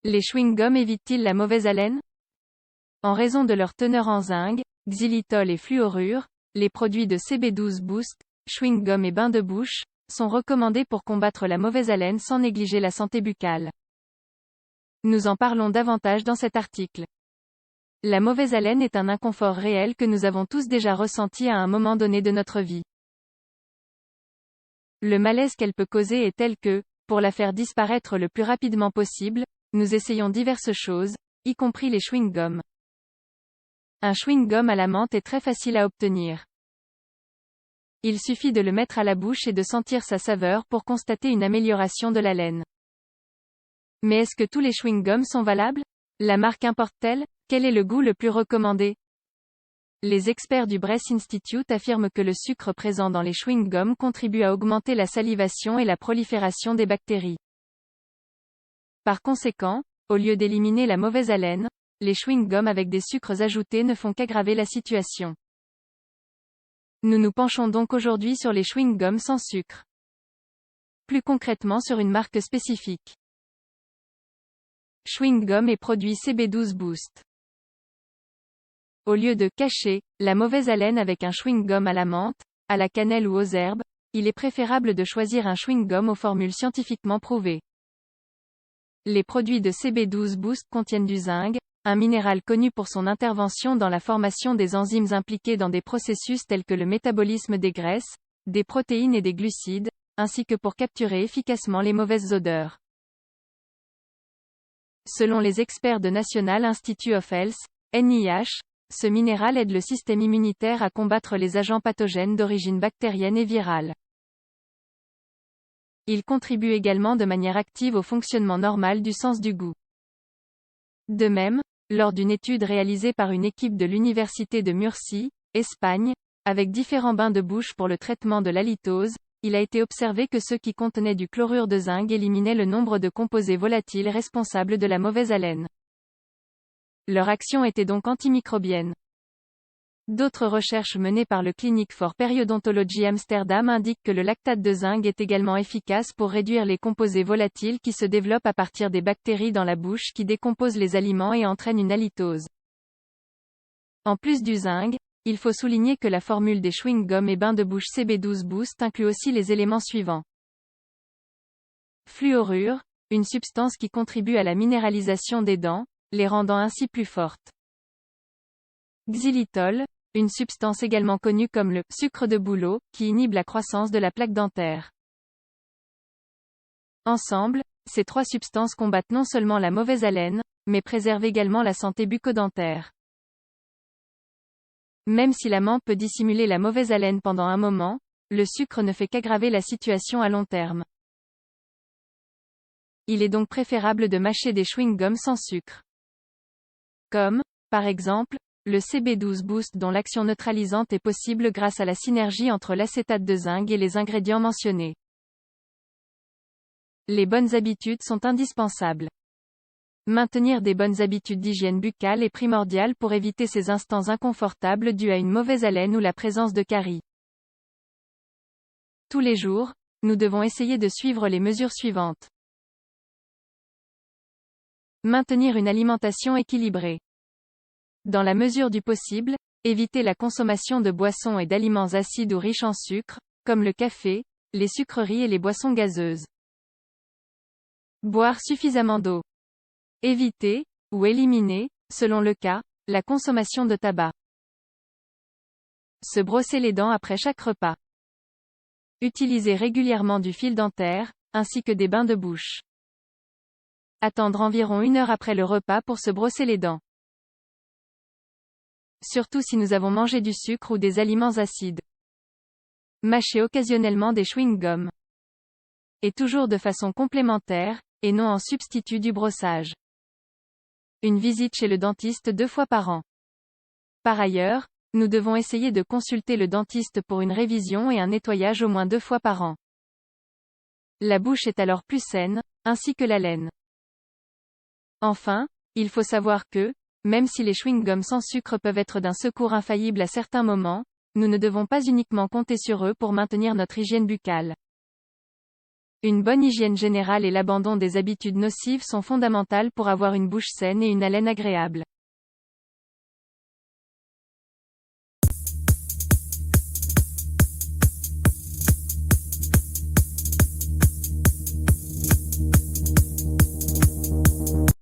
Les chewing-gums évitent-ils la mauvaise haleine? En raison de leur teneur en zinc, xylitol et fluorure, les produits de CB12 Boost, chewing-gum et bain de bouche, sont recommandés pour combattre la mauvaise haleine sans négliger la santé buccale. Nous en parlons davantage dans cet article. La mauvaise haleine est un inconfort réel que nous avons tous déjà ressenti à un moment donné de notre vie. Le malaise qu'elle peut causer est tel que, pour la faire disparaître le plus rapidement possible, nous essayons diverses choses, y compris les chewing-gums. Un chewing-gum à la menthe est très facile à obtenir. Il suffit de le mettre à la bouche et de sentir sa saveur pour constater une amélioration de l'haleine. Mais est-ce que tous les chewing-gums sont valables? La marque importe-t-elle? Quel est le goût le plus recommandé? Les experts du Breath Institute affirment que le sucre présent dans les chewing-gums contribue à augmenter la salivation et la prolifération des bactéries. Par conséquent, au lieu d'éliminer la mauvaise haleine, les chewing-gums avec des sucres ajoutés ne font qu'aggraver la situation. Nous nous penchons donc aujourd'hui sur les chewing-gums sans sucre. Plus concrètement sur une marque spécifique. Chewing-gum et produits CB12 Boost. Au lieu de cacher la mauvaise haleine avec un chewing-gum à la menthe, à la cannelle ou aux herbes, il est préférable de choisir un chewing-gum aux formules scientifiquement prouvées. Les produits de CB12 Boost contiennent du zinc, un minéral connu pour son intervention dans la formation des enzymes impliquées dans des processus tels que le métabolisme des graisses, des protéines et des glucides, ainsi que pour capturer efficacement les mauvaises odeurs. Selon les experts de National Institute of Health, NIH, ce minéral aide le système immunitaire à combattre les agents pathogènes d'origine bactérienne et virale. Il contribue également de manière active au fonctionnement normal du sens du goût. De même, lors d'une étude réalisée par une équipe de l'Université de Murcie, Espagne, avec différents bains de bouche pour le traitement de l'halitose, il a été observé que ceux qui contenaient du chlorure de zinc éliminaient le nombre de composés volatiles responsables de la mauvaise haleine. Leur action était donc antimicrobienne. D'autres recherches menées par le Clinic for Periodontology Amsterdam indiquent que le lactate de zinc est également efficace pour réduire les composés volatiles qui se développent à partir des bactéries dans la bouche qui décomposent les aliments et entraînent une halitose. En plus du zinc, il faut souligner que la formule des chewing-gums et bains de bouche CB12 Boost inclut aussi les éléments suivants. Fluorure, une substance qui contribue à la minéralisation des dents, les rendant ainsi plus fortes. Xylitol, une substance également connue comme le sucre de bouleau, qui inhibe la croissance de la plaque dentaire. Ensemble, ces trois substances combattent non seulement la mauvaise haleine, mais préservent également la santé bucco-dentaire. Même si la menthe peut dissimuler la mauvaise haleine pendant un moment, le sucre ne fait qu'aggraver la situation à long terme. Il est donc préférable de mâcher des chewing-gums sans sucre. Comme, par exemple, le CB12 Boost dont l'action neutralisante est possible grâce à la synergie entre l'acétate de zinc et les ingrédients mentionnés. Les bonnes habitudes sont indispensables. Maintenir des bonnes habitudes d'hygiène buccale est primordial pour éviter ces instants inconfortables dus à une mauvaise haleine ou la présence de caries. Tous les jours, nous devons essayer de suivre les mesures suivantes. Maintenir une alimentation équilibrée. Dans la mesure du possible, éviter la consommation de boissons et d'aliments acides ou riches en sucre, comme le café, les sucreries et les boissons gazeuses. Boire suffisamment d'eau. Éviter, ou éliminer, selon le cas, la consommation de tabac. Se brosser les dents après chaque repas. Utiliser régulièrement du fil dentaire, ainsi que des bains de bouche. Attendre environ 1 heure après le repas pour se brosser les dents. Surtout si nous avons mangé du sucre ou des aliments acides. Mâcher occasionnellement des chewing-gums. Et toujours de façon complémentaire, et non en substitut du brossage. Une visite chez le dentiste 2 fois par an. Par ailleurs, nous devons essayer de consulter le dentiste pour une révision et un nettoyage au moins 2 fois par an. La bouche est alors plus saine, ainsi que la laine. Enfin, il faut savoir que, même si les chewing-gums sans sucre peuvent être d'un secours infaillible à certains moments, nous ne devons pas uniquement compter sur eux pour maintenir notre hygiène buccale. Une bonne hygiène générale et l'abandon des habitudes nocives sont fondamentales pour avoir une bouche saine et une haleine agréable.